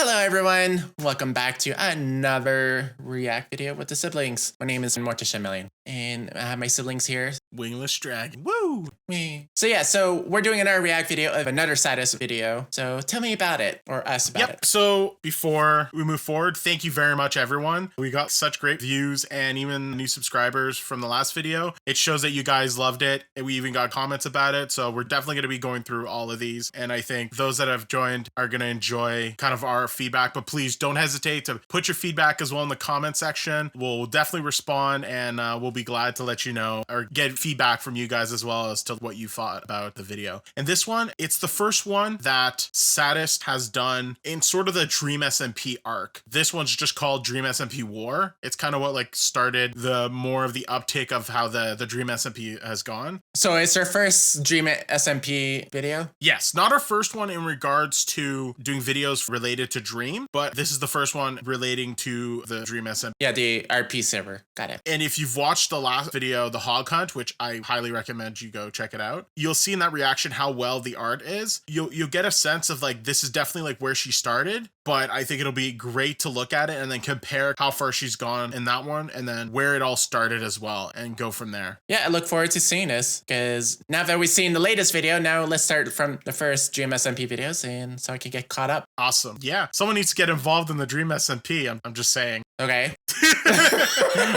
Hello everyone, welcome back to another react video with the siblings. My name is Morticia and I have my siblings here. Wingless dragon, woo! Me. So we're doing another react video of another SADist video. So tell me about it, or us about it. So before we move forward, thank you very much everyone. We got such great views and even new subscribers from the last video. It shows that you guys loved it and we even got comments about it. So we're definitely going to be going through all of these. And I think those that have joined are going to enjoy kind of our feedback, but please don't hesitate to put your feedback as well in the comment section. We'll definitely respond and we'll be glad to let you know or get feedback from you guys as well as to what you thought about the video. And this one, it's the first one that SADist has done in sort of the Dream SMP arc. This one's just called Dream SMP War. It's kind of what like started the more of the uptick of how the Dream SMP has gone. So it's our first Dream SMP video? Yes, not our first one in regards to doing videos related to Dream, but this is the first one relating to the Dream SMP. Yeah, the RP server. Got it. And if you've watched the last video, the Hog Hunt, which I highly recommend you go check it out, you'll see in that reaction how well the art is. You'll get a sense of like, this is definitely like where she started, but I think it'll be great to look at it and then compare how far she's gone in that one and then where it all started as well and go from there. Yeah, I look forward to seeing this because now that we've seen the latest video, now let's start from the first Dream SMP videos and so I can get caught up. Awesome. Yeah. Someone needs to get involved in the Dream SMP. I'm just saying. Okay.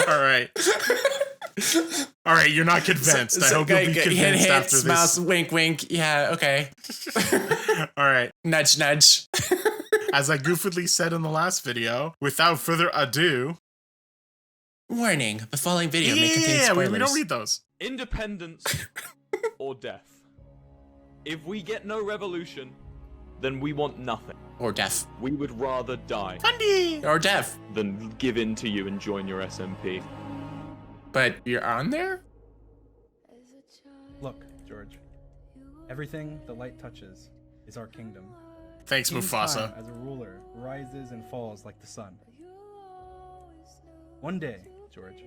All right. All right, you're not convinced. I hope you'll be convinced after this. Mouse, wink, wink. Yeah, okay. All right. Nudge, nudge. As I goofily said in the last video, without further ado... Warning, the following video may contain spoilers. We don't read those. Independence or death. If we get no revolution, then we want nothing. Or death. We would rather die. Fundy! Or death. Than give in to you and join your SMP. But you're on there? Look, George. Everything the light touches is our kingdom. Thanks, Mufasa. Time as a ruler rises and falls like the sun. One day, George,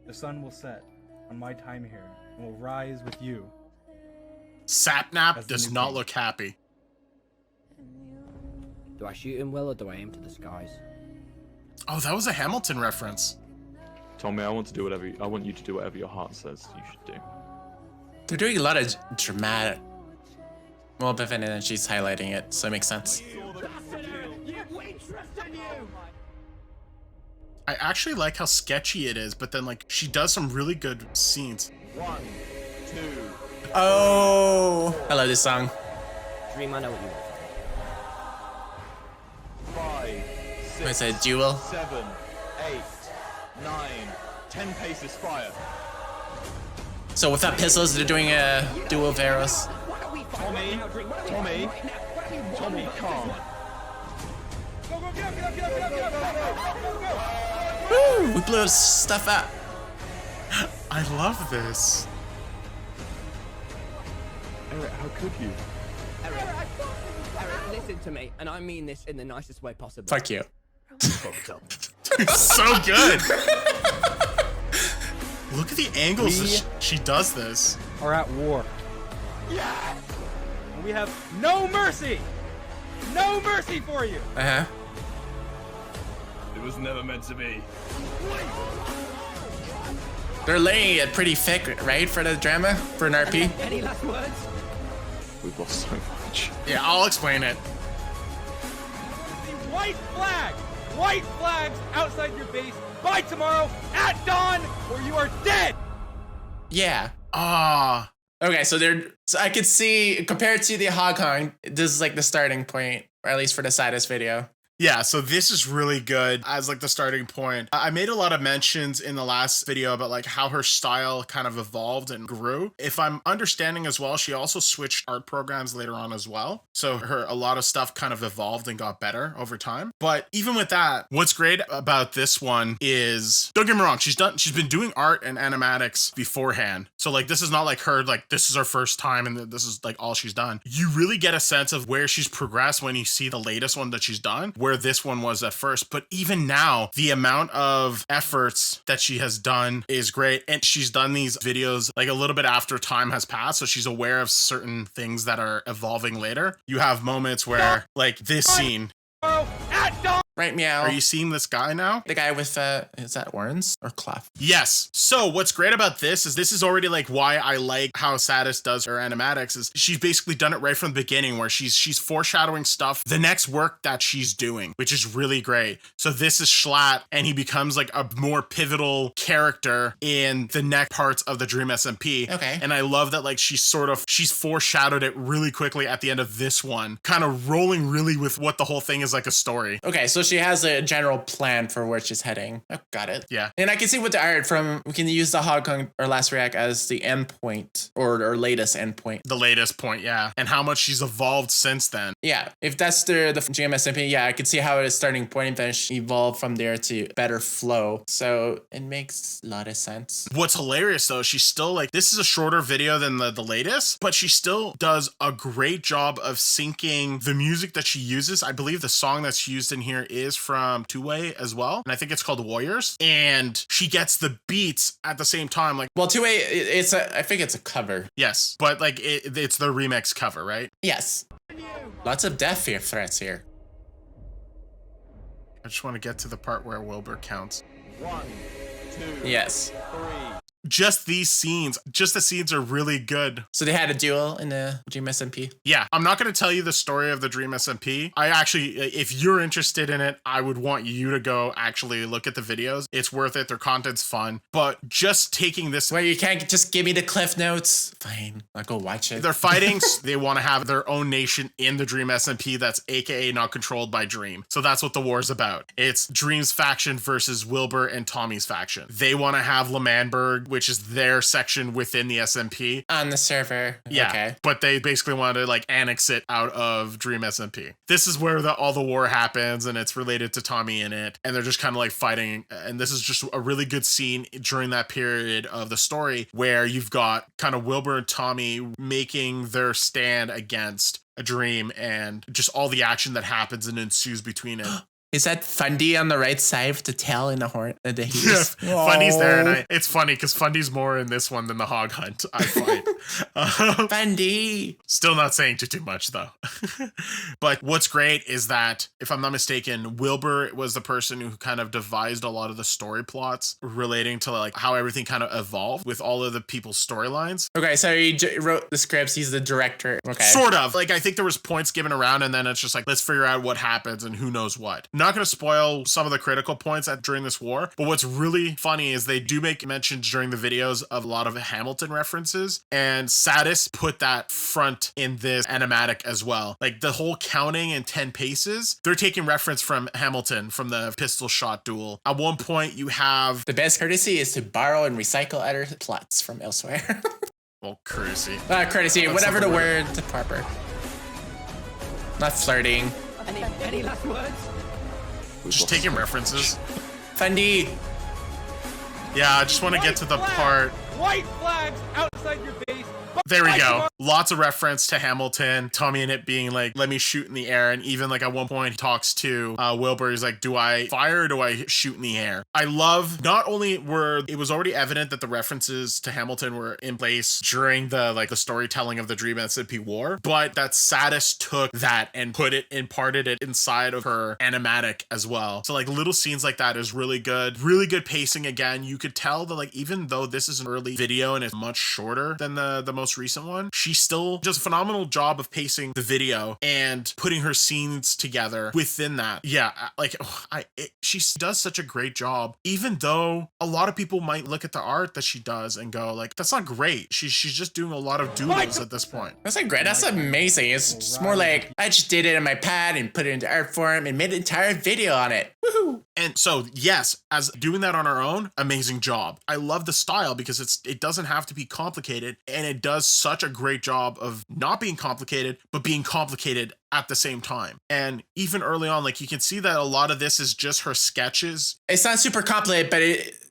the sun will set on my time here and will rise with you. Sapnap does not look happy. Do I shoot him well or do I aim to the skies? Oh, that was a Hamilton reference. Tommy, I want you to do whatever your heart says you should do. They're doing a lot of dramatic. Well, Biffin and she's highlighting it, so it makes sense. I actually like how sketchy it is, but then like she does some really good scenes. 1, 2. Oh, I love this song. Dream, I know what you want. 5, 6, What's that, duel? 7, 8, 9, 10 paces fire. So without pistols, they're doing a duel of arrows. Tommy, calm. Woo! We blew stuff up. I love this. Eret, how could you? Eret, listen to me, and I mean this in the nicest way possible. Fuck you. It's so good. Look at the angles that she does this. Are at war. Yes! And we have no mercy! No mercy for you! Uh-huh. It was never meant to be. They're laying it pretty thick, right, for the drama? For an RP? Any last words? We've lost so much. Yeah, I'll explain it. The white flag! White flags outside your base by tomorrow at dawn, or you are dead! Yeah. Ah. Okay, so I could see, compared to the Hog Hunt, this is like the starting point, or at least for the SADist video. Yeah, so this is really good as like the starting point. I made a lot of mentions in the last video about like how her style kind of evolved and grew. If I'm understanding as well, she also switched art programs later on as well. So a lot of stuff kind of evolved and got better over time. But even with that, what's great about this one is, don't get me wrong, she's been doing art and animatics beforehand. So like, this is not like her, like this is her first time and this is like all she's done. You really get a sense of where she's progressed when you see the latest one that she's done, where this one was at first. But even now, the amount of efforts that she has done is great. And she's done these videos like a little bit after time has passed. So she's aware of certain things that are evolving later. You have moments where like this scene. At at dawn. Right, meow. Are you seeing this guy now? The guy with, is that orange or clef? Yes. So what's great about this is already like why I like how SADist does her animatics is she's basically done it right from the beginning where she's foreshadowing stuff, the next work that she's doing, which is really great. So this is Jschlatt and he becomes like a more pivotal character in the next parts of the Dream SMP. Okay. And I love that like she's foreshadowed it really quickly at the end of this one, kind of rolling really with what the whole thing is like a story. Okay, so she has a general plan for where she's heading. Oh, got it. Yeah. And I can see with the art we can use the Hong Kong or Last React as the endpoint or latest endpoint. The latest point, yeah. And how much she's evolved since then. Yeah, if that's the Dream SMP, yeah, I could see how it is starting point and then she evolved from there to better flow. So it makes a lot of sense. What's hilarious though, she's still like, this is a shorter video than the latest, but she still does a great job of syncing the music that she uses. I believe the song that's used in here is from Tubbo as well. And I think it's called Warriors. And she gets the beats at the same time. Like, Well, two-way, I think it's a cover. yes, but like it's the remix cover, right? Yes. Lots of death threats here. I just want to get to the part where Wilbur counts. 1, 2, Yes. 3. Just these scenes, just the scenes are really good. So they had a duel in the Dream SMP. Yeah, I'm not going to tell you the story of the Dream SMP. I actually, if you're interested in it, I would want you to go actually look at the videos. It's worth it. Their content's fun. But just taking this... Where you can't just give me the cliff notes. Fine, I'll go watch it. They're fighting. They want to have their own nation in the Dream SMP that's aka not controlled by Dream. So that's what the war's about. It's Dream's faction versus Wilbur and Tommy's faction. They want to have L'Manberg, which is their section within the SMP. On the server. Yeah, Okay. but they basically wanted to like annex it out of Dream SMP. This is where all the war happens and it's related to Tommyinnit and they're just kind of like fighting. And this is just a really good scene during that period of the story where you've got kind of Wilbur and Tommy making their stand against a Dream and just all the action that happens and ensues between it. Is that Fundy on the right side with the tail and the horn? The Yeah, heels? Fundy's there, and it's funny because Fundy's more in this one than the hog hunt, I find. Fundy! Still not saying too much, though. But what's great is that, if I'm not mistaken, Wilbur was the person who kind of devised a lot of the story plots relating to like how everything kind of evolved with all of the people's storylines. Okay, so he wrote the scripts. He's the director. Okay. Sort of. Like, I think there was points given around, and then it's just like, let's figure out what happens and who knows what. Not going to spoil some of the critical points during this war, but what's really funny is they do make mentions during the videos of a lot of Hamilton references, and SADist put that front in this animatic as well. Like the whole counting in 10 paces, they're taking reference from Hamilton from the pistol shot duel. At one point, you have The best courtesy is to borrow and recycle other plots from elsewhere. well, courtesy. Courtesy, That's whatever the something word to Parker. Not flirting. Any last words? Just taking references. Fundy. Yeah, I just want to get to the part. White flags outside your base. There we By go. tomorrow- Lots of reference to Hamilton, Tommyinnit being like, let me shoot in the air. And even like at one point he talks to Wilbur, he's like, do I fire or do I shoot in the air? I love, not only it was already evident that the references to Hamilton were in place during the storytelling of the Dream SMP War, but that SADist took that and imparted it inside of her animatic as well. So like little scenes like that is really good pacing. Again, you could tell that like, even though this is an early video and it's much shorter than the most recent one, she still does a phenomenal job of pacing the video and putting her scenes together within that. Yeah, she does such a great job, even though a lot of people might look at the art that she does and go like, that's not great. She's just doing a lot of doodles at this point. That's like great. That's amazing. It's just more like I just did it in my pad and put it into art form and made an entire video on it. Woohoo! And so, yes, as doing that on our own, amazing job. I love the style because it doesn't have to be complicated, and it does such a great job of not being complicated, but being complicated at the same time. And even early on, like you can see that a lot of this is just her sketches. It's not super complicated, but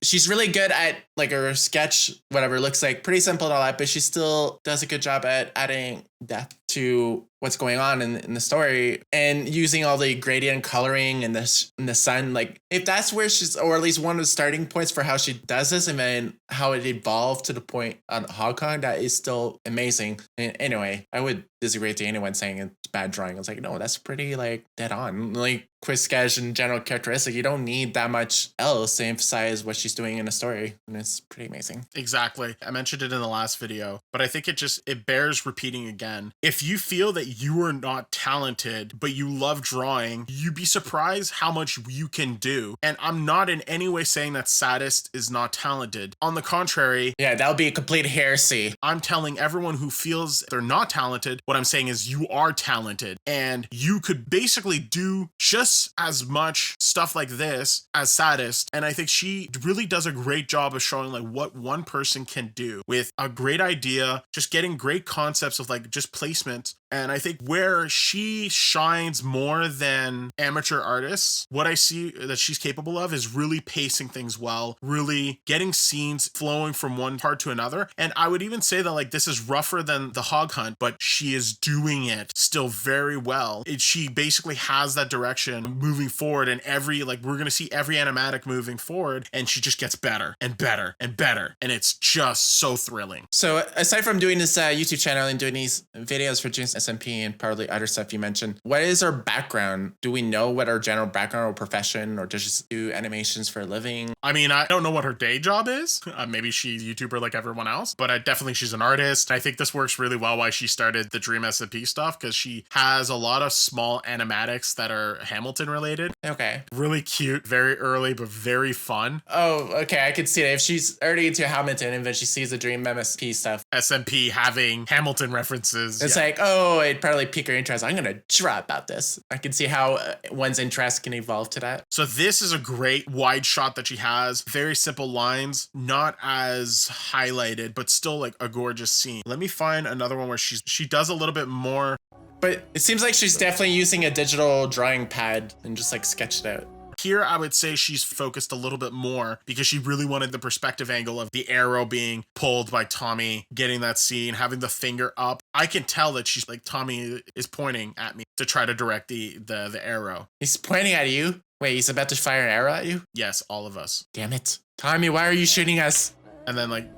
she's really good at like her sketch, whatever, looks like pretty simple and all that, but she still does a good job at adding depth to what's going on in the story and using all the gradient coloring and the sun. Like if that's where she's, or at least one of the starting points for how she does this and then how it evolved to the point on Hong Kong, that is still amazing. And anyway, I would disagree to anyone saying it's bad drawing. I was like, no, that's pretty like dead on. Like quick sketch and general characteristic. You don't need that much else to emphasize what she's doing in a story. And it's pretty amazing. Exactly. I mentioned it in the last video, but I think it bears repeating again. If you feel that you are not talented, but you love drawing, you'd be surprised how much you can do. And I'm not in any way saying that SADist is not talented. On the contrary, yeah, that would be a complete heresy. I'm telling everyone who feels they're not talented, what I'm saying is you are talented and you could basically do just as much stuff like this as SADist. And I think she really does a great job of showing like what one person can do with a great idea, just getting great concepts of like just placement. And I think where she shines more than amateur artists, what I see that she's capable of is really pacing things well, really getting scenes flowing from one part to another. And I would even say that like this is rougher than the hog hunt, but she is doing it still very well. She basically has that direction moving forward, and we're going to see every animatic moving forward, and she just gets better and better and better. And it's just so thrilling. So aside from doing this YouTube channel and doing these videos for Dream SMP and probably other stuff you mentioned, what is her background? Do we know what her general background or profession, or does she do animations for a living? I mean, I don't know what her day job is. Maybe she's a YouTuber like everyone else, but definitely she's an artist. I think this works really well why she started the Dream SMP stuff, because she has a lot of small animatics that are Hamilton related. Okay. Really cute, very early, but very fun. Oh, okay. I could see that. If she's already into Hamilton and then she sees the Dream SMP stuff, SMP having Hamilton references. It's like, oh, it'd probably pique her interest. I'm going to draw about this. I can see how one's interest can evolve to that. So this is a great wide shot that she has. Very simple lines, not as highlighted, but still like a gorgeous scene. Let me find another one where she does a little bit more. But it seems like she's definitely using a digital drawing pad and just like sketched it out. Here, I would say she's focused a little bit more because she really wanted the perspective angle of the arrow being pulled by Tommy, getting that scene, having the finger up. I can tell that she's like, Tommy is pointing at me to try to direct the arrow. He's pointing at you? Wait, he's about to fire an arrow at you? Yes, all of us. Damn it. Tommy, why are you shooting us? And then like,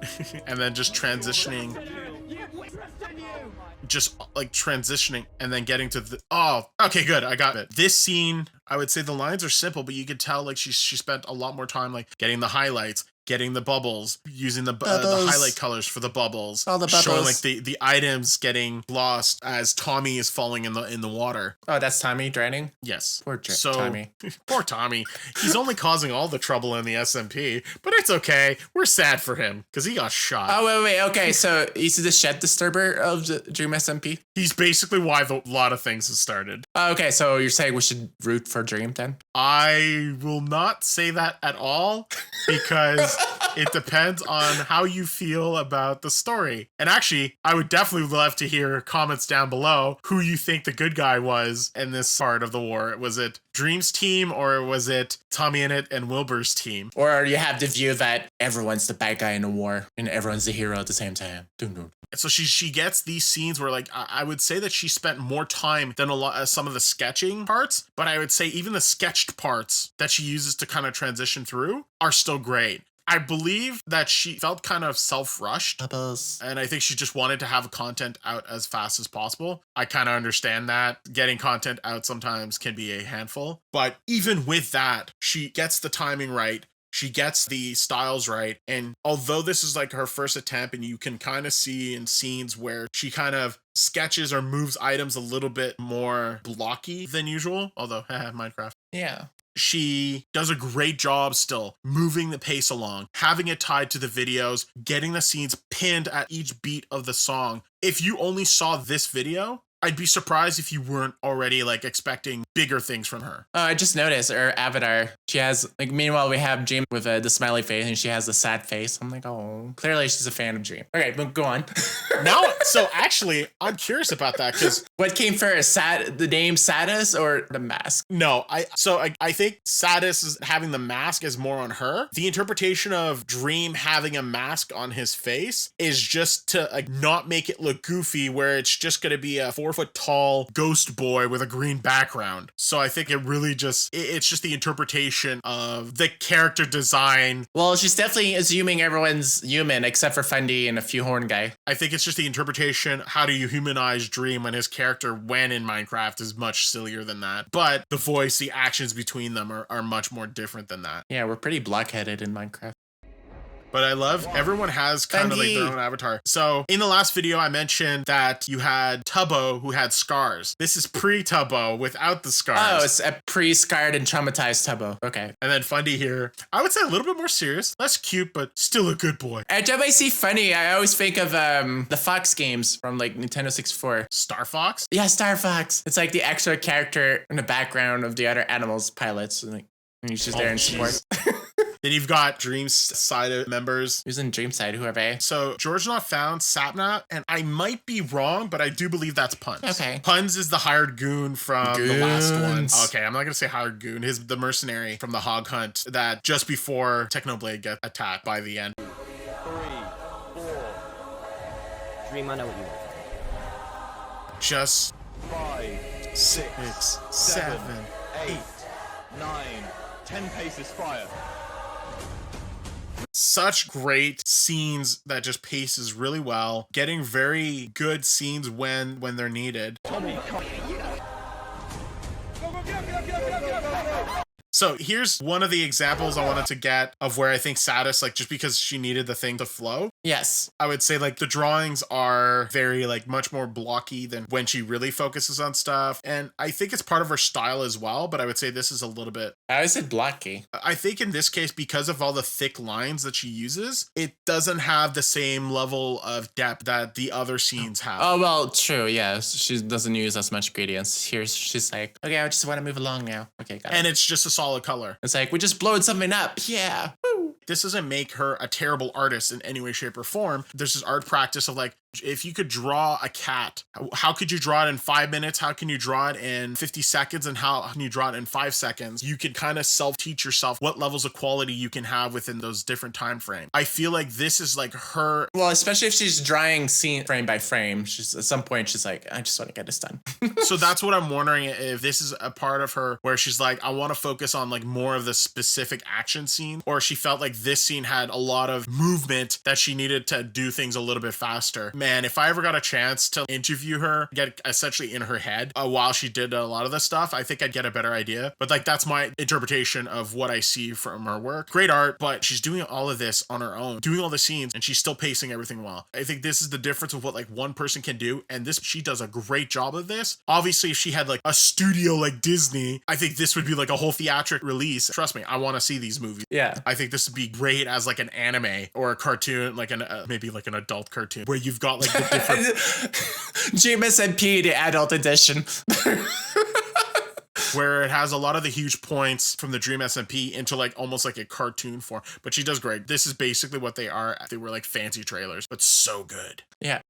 and then just transitioning. Just like transitioning and then getting to the, oh, okay, good. I got it. This scene, I would say the lines are simple, but you could tell like she spent a lot more time like getting the highlights, getting the bubbles, using the highlight colors for the bubbles, all the bubbles, showing like the items getting lost as Tommy is falling in the water. Oh, that's Tommy drowning? Yes. Poor Tommy. Poor Tommy. He's only causing all the trouble in the SMP, but it's okay. We're sad for him because he got shot. Oh, wait. Okay, so he's the shed disturber of the Dream SMP? He's basically why a lot of things have started. Okay, so you're saying we should root for Dream then? I will not say that at all because it depends on how you feel about the story. And actually, I would definitely love to hear comments down below who you think the good guy was in this part of the war. Was it Dream's team or was it Tommyinnit and Wilbur's team? Or you have the view that everyone's the bad guy in the war and everyone's the hero at the same time. So she gets these scenes where like I would say that she spent more time than some of the sketching parts, but I would say even the sketched parts that she uses to kind of transition through are still great. I believe that she felt kind of self-rushed, and I think she just wanted to have content out as fast as possible. I kind of understand that. Getting content out sometimes can be a handful, but even with that, she gets the timing right. She gets the styles right. And although this is like her first attempt and you can kind of see in scenes where she kind of sketches or moves items a little bit more blocky than usual, although Minecraft. Yeah. She does a great job still moving the pace along, having it tied to the videos, getting the scenes pinned at each beat of the song. If you only saw this video, I'd be surprised if you weren't already like expecting bigger things from her. I just noticed her avatar. She has like, meanwhile we have Dream with the smiley face and she has the sad face. I'm like, oh, clearly she's a fan of Dream. Okay, but go on. Now, so actually, I'm curious about that because what came first, the name SADist or the mask? No, I think SADist is having the mask is more on her. The interpretation of Dream having a mask on his face is just to like not make it look goofy, where it's just going to be a 4-foot tall ghost boy with a green background. So I think it really it's just the interpretation of the character design. Well, she's definitely assuming everyone's human except for Fundy and a few horn guy. I think it's just the interpretation. How do you humanize Dream when his character, when in Minecraft, is much sillier than that? But the voice, the actions between them are much more different than that. Yeah, we're pretty blockheaded in Minecraft. But I love everyone has kind of like their own avatar. So in the last video, I mentioned that you had Tubbo who had scars. This is pre-Tubbo without the scars. Oh, it's a pre-scarred and traumatized Tubbo. Okay. And then Fundy here, I would say a little bit more serious, less cute, but still a good boy. Every time I see Funny, I always think of the Fox games from like Nintendo 64. Star Fox? Yeah, Star Fox. It's like the extra character in the background of the other animals pilots. And he's just there in support. Then you've got Dream's side members. Who's in Dream side? Who are they? So Georgenotfound, Sapnap, and I might be wrong, but I do believe that's Punz. Okay. Punz is the hired goon from the last one. Goons. Okay, I'm not gonna say hired goon. The mercenary from the hog hunt that just before Technoblade gets attacked by the end. 3, 4, Dream, I know what you want. Just 5, 6, 7, 8. 9, 10 paces fire. Such great scenes that just paces really well. Getting very good scenes when they're needed. Tommy, come. So here's one of the examples I wanted to get of where I think SADist, like just because she needed the thing to flow. Yes. I would say like the drawings are very like much more blocky than when she really focuses on stuff. And I think it's part of her style as well, but I would say this is a little bit. I always said blocky. I think in this case, because of all the thick lines that she uses, it doesn't have the same level of depth that the other scenes have. Oh, well, true. Yeah. She doesn't use as much gradients. Here, she's like, okay, I just want to move along now. Okay, got it. And it's just a solid color. It's like, we just blowed something up. Yeah. Woo. This doesn't make her a terrible artist in any way, shape, or form. There's this art practice of like, if you could draw a cat, how could you draw it in 5 minutes? How can you draw it in 50 seconds? And how can you draw it in 5 seconds? You can kind of self-teach yourself what levels of quality you can have within those different time frames. I feel like this is like her. Well, especially if she's drawing scene frame by frame. She's at some point, she's like, I just want to get this done. So that's what I'm wondering, if this is a part of her where she's like, I want to focus on like more of the specific action scene, or she felt like this scene had a lot of movement that she needed to do things a little bit faster. Man, if I ever got a chance to interview her, get essentially in her head while she did a lot of this stuff, I think I'd get a better idea. But like, that's my interpretation of what I see from her work. Great art, but she's doing all of this on her own, doing all the scenes, and she's still pacing everything well. I think this is the difference of what like one person can do, and she does a great job of this. Obviously, if she had like a studio like Disney, I think this would be like a whole theatric release. Trust me, I want to see these movies. Yeah. I think this would be great as like an anime or a cartoon, like maybe like an adult cartoon where you've got like the different DreamSMP, the adult edition. where it has a lot of the huge points from the Dream SMP into like almost like a cartoon form. But she does great. This is basically what they are. They were like fancy trailers, but so good. Yeah.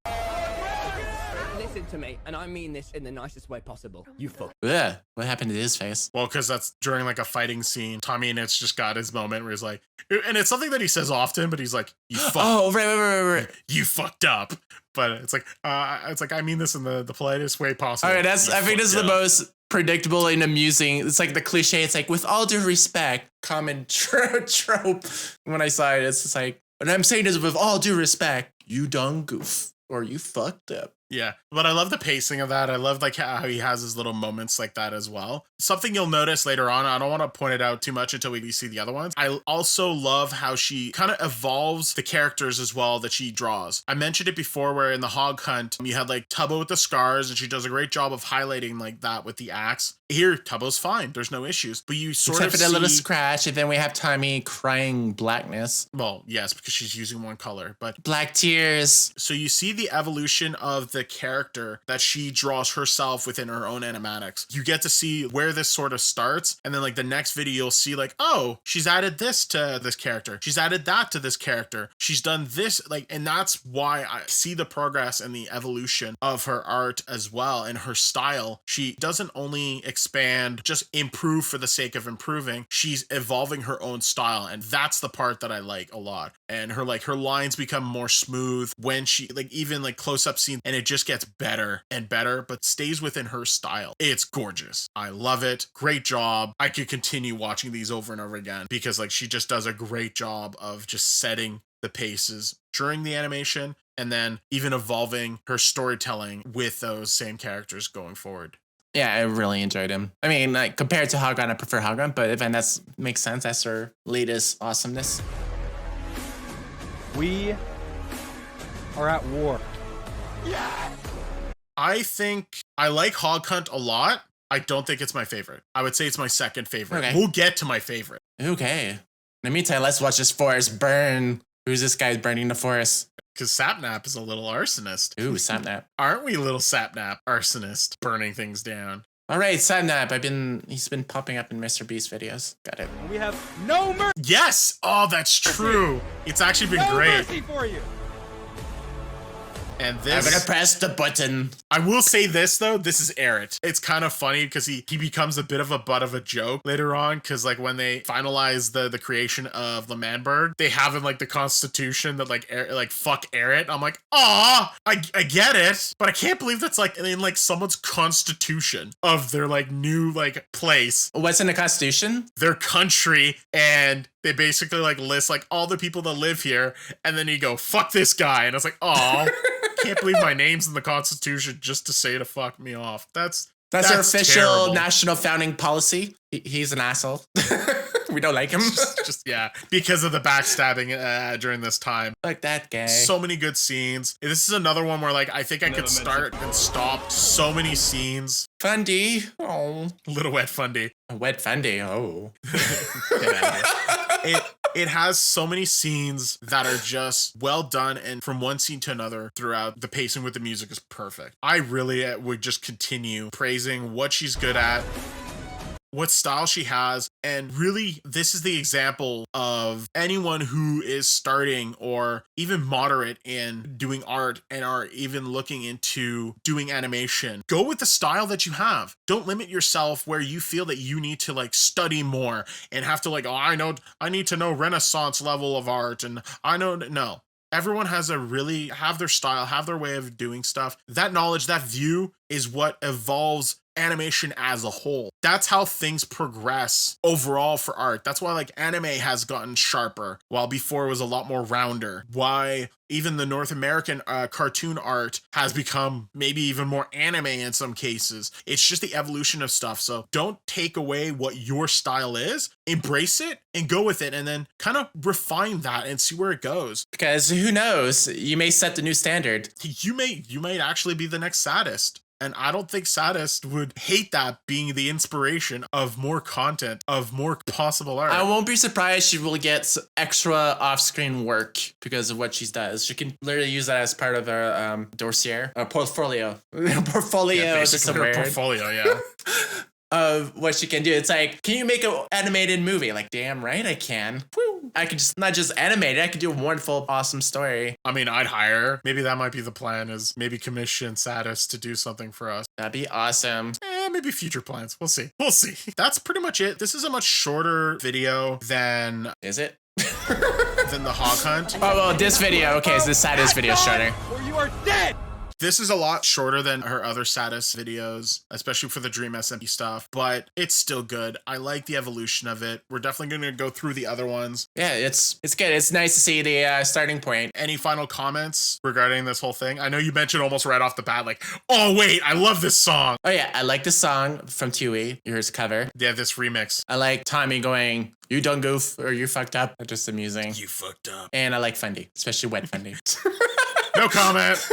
Listen to me, and I mean this in the nicest way possible. You fuck. Ugh, what happened to his face? Well, because that's during like a fighting scene. Tommyinnit's just got his moment where he's like, and it's something that he says often, but he's like, you fucked. Oh, right. You fucked up. But it's like I mean this in the politest way possible. All right, I think this is the most predictable and amusing. It's like the cliche. It's like, with all due respect, common trope. When I saw it, it's just like, and I'm saying this with all due respect, you done goof or you fucked up. Yeah, but I love the pacing of that. I love like how he has his little moments like that as well. Something you'll notice later on, I don't want to point it out too much until we see the other ones. I also love how she kind of evolves the characters as well that she draws. I mentioned it before where in the hog hunt, you had like Tubbo with the scars, and she does a great job of highlighting like that with the axe. Here, Tubbo's fine. There's no issues. But you sort Except of for the see... little scratch, and then we have Tommy crying blackness. Well, yes, because she's using one color, but... Black tears. So you see the evolution of the character that she draws herself within her own animatics. You get to see where this sort of starts, and then like the next video you'll see like, oh, she's added this to this character. She's added that to this character. She's done this, like, and that's why I see the progress and the evolution of her art as well, and her style. She doesn't only expand, just improve for the sake of improving. She's evolving her own style, and that's the part that I like a lot. And her lines become more smooth when she like even like close-up scenes, and it just gets better and better, but stays within her style. It's gorgeous. I love it. Great job. I could continue watching these over and over again because like she just does a great job of just setting the paces during the animation and then even evolving her storytelling with those same characters going forward. Yeah, I really enjoyed him. I mean, like compared to Hogun, I prefer Hogun, but even that makes sense. That's her latest awesomeness. We are at war. I think I like Hog Hunt a lot. I don't think it's my favorite. I would say it's my second favorite. Okay. We'll get to my favorite. Okay. In the meantime, let's watch this forest burn. Who's this guy burning the forest? Because Sapnap is a little arsonist. Ooh, Sapnap. Aren't we, little Sapnap arsonist, burning things down? All right, Sapnap. He's been popping up in Mr. Beast videos. Got it. We have no mercy. Yes! Oh, that's true. It's actually been No great. mercy for you. And I'm this, gonna press the button. I will say this though, this is Eret. It's kind of funny because he becomes a bit of a butt of a joke later on, because like when they finalize the creation of the Manbird, they have him like the constitution that like fuck Eret. I'm like, ah, I get it, but I can't believe that's like in like someone's constitution of their like new like place, What's in the Constitution? their country, and they basically like list like all the people that live here, and then you go fuck this guy, and I was like, oh. Can't believe my name's in the Constitution just to say to fuck me off. That's our official terrible. national founding policy. He's an asshole. We don't like him. just yeah, because of the backstabbing during this time. Like that guy. So many good scenes. This is another one where like I think I could start and stop. So many scenes. Fundy. Oh. Little Wet Fundy. Wet Fundy. Oh. Get out of here. It has so many scenes that are just well done, and from one scene to another throughout, the pacing with the music is perfect. I really would just continue praising what she's good at, what style she has, and really this is the example of anyone who is starting or even moderate in doing art and are even looking into doing animation. Go with the style that you have. Don't limit yourself where you feel that you need to like study more and have to like, oh, I need to know Renaissance level of art, and I know, no. Everyone has have their style, have their way of doing stuff. That knowledge, that view is what evolves animation as a whole. That's how things progress overall for art. That's why like anime has gotten sharper, while before it was a lot more rounder. Why even the North American cartoon art has become maybe even more anime in some cases. It's just the evolution of stuff. So don't take away what your style is, embrace it and go with it, and then kind of refine that and see where it goes. Because who knows? You may set the new standard. You might actually be the next SADist. And I don't think SADist would hate that being the inspiration of more content, of more possible art. I won't be surprised she will get extra off-screen work because of what she does. She can literally use that as part of her dossier, portfolio. Portfolio yeah, is just a basically her word. portfolio, yeah. Of what she can do. It's like, can you make an animated movie? Like, damn right I can. Woo. I could just not just animate it, I could do a wonderful, awesome story. I mean, I'd hire her. Maybe that might be the plan, is maybe commission SADist to do something for us. That'd be awesome. Maybe future plans. We'll see. That's pretty much it. This is a much shorter video than Is it? than the Hog Hunt. Oh, well, this video, okay, so the SADist video is shorter. Or you are dead. This is a lot shorter than her other SADist videos, especially for the Dream SMP stuff, but it's still good. I like the evolution of it. We're definitely going to go through the other ones. Yeah, it's good. It's nice to see the starting point. Any final comments regarding this whole thing? I know you mentioned almost right off the bat, like, oh wait, I love this song. Oh yeah, I like the song from Tui, yours cover. Yeah, this remix. I like Tommy going, you done goof, or you fucked up. That's just amusing. You fucked up. And I like Fundy, especially Wet Fundy. No comment.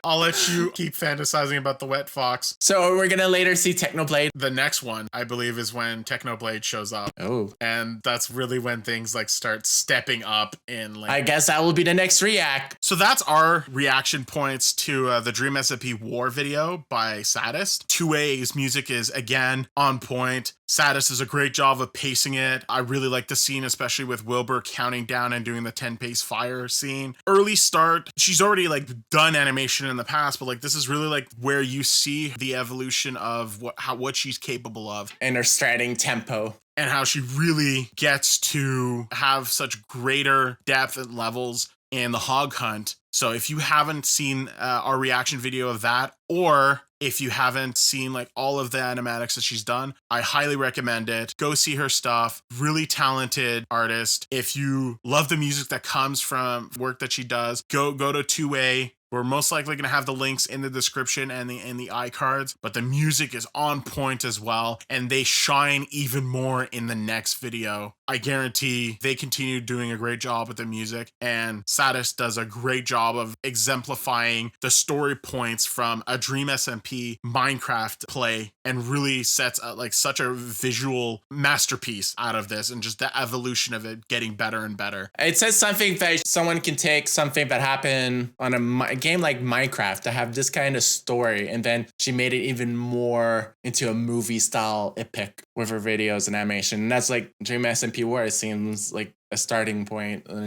I'll let you keep fantasizing about the wet fox. So we're gonna later see Technoblade. The next one, I believe, is when Technoblade shows up. Oh. And that's really when things like start stepping up in like... I guess that will be the next react. So that's our reaction points to the Dream SMP War video by SADist. 2A's music is, again, on point. SADist does a great job of pacing it. I really like the scene, especially with Wilbur counting down and doing the 10-pace fire scene. Early start. She's already like done animation in the past, but like this is really like where you see the evolution of what she's capable of. And her starting tempo. And how she really gets to have such greater depth and levels in the hog hunt. So if you haven't seen our reaction video of that, or if you haven't seen like all of the animatics that she's done, I highly recommend it. Go see her stuff. Really talented artist. If you love the music that comes from work that she does, go to 2A. We're most likely going to have the links in the description and the iCards, but the music is on point as well, and they shine even more in the next video. I guarantee they continue doing a great job with the music, and SADist does a great job of exemplifying the story points from a Dream SMP Minecraft play, and really sets like such a visual masterpiece out of this, and just the evolution of it getting better and better. It says something that someone can take something that happened on a game like Minecraft to have this kind of story, and then she made it even more into a movie style epic with her videos and animation. And that's like Dream SMP War seems like a starting point, and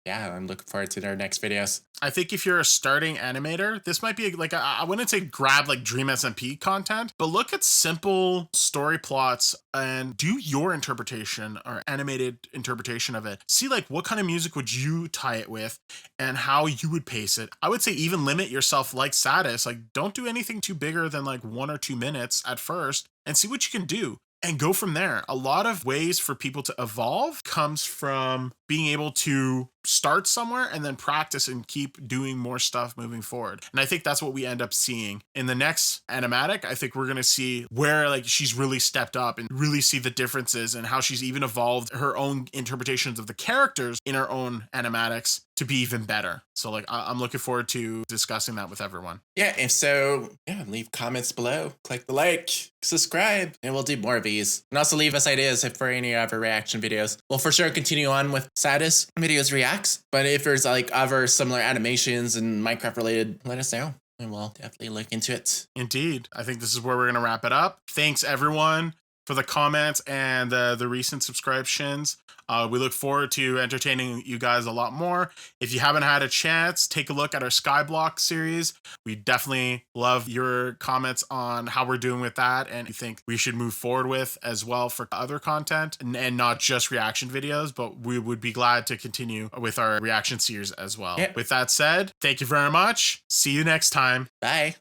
I'm looking forward to their next videos. I think if you're a starting animator, this might be like, I wouldn't say grab like Dream SMP content, but look at simple story plots and do your interpretation or animated interpretation of it. See like what kind of music would you tie it with and how you would pace it. I would say even limit yourself like SADist, like don't do anything too bigger than like 1 or 2 minutes at first, and see what you can do. And go from there. A lot of ways for people to evolve comes from being able to start somewhere and then practice and keep doing more stuff moving forward. And I think that's what we end up seeing in the next animatic. I think we're going to see where like she's really stepped up and really see the differences and how she's even evolved her own interpretations of the characters in her own animatics to be even better. So like I'm looking forward to discussing that with everyone. Yeah, if so, leave comments below, click the like, subscribe, and we'll do more of these. And also leave us ideas for any other reaction videos. We'll for sure continue on with SADist videos reacts, but if there's like other similar animations and Minecraft related, let us know and we'll definitely look into it. Indeed. I think this is where we're going to wrap it up. Thanks everyone for the comments and the recent subscriptions. We look forward to entertaining you guys a lot more. If you haven't had a chance, take a look at our Skyblock series. We definitely love your comments on how we're doing with that and you think we should move forward with as well for other content and not just reaction videos, but we would be glad to continue with our reaction series as well. Yeah. With that said, thank you very much. See you next time. Bye.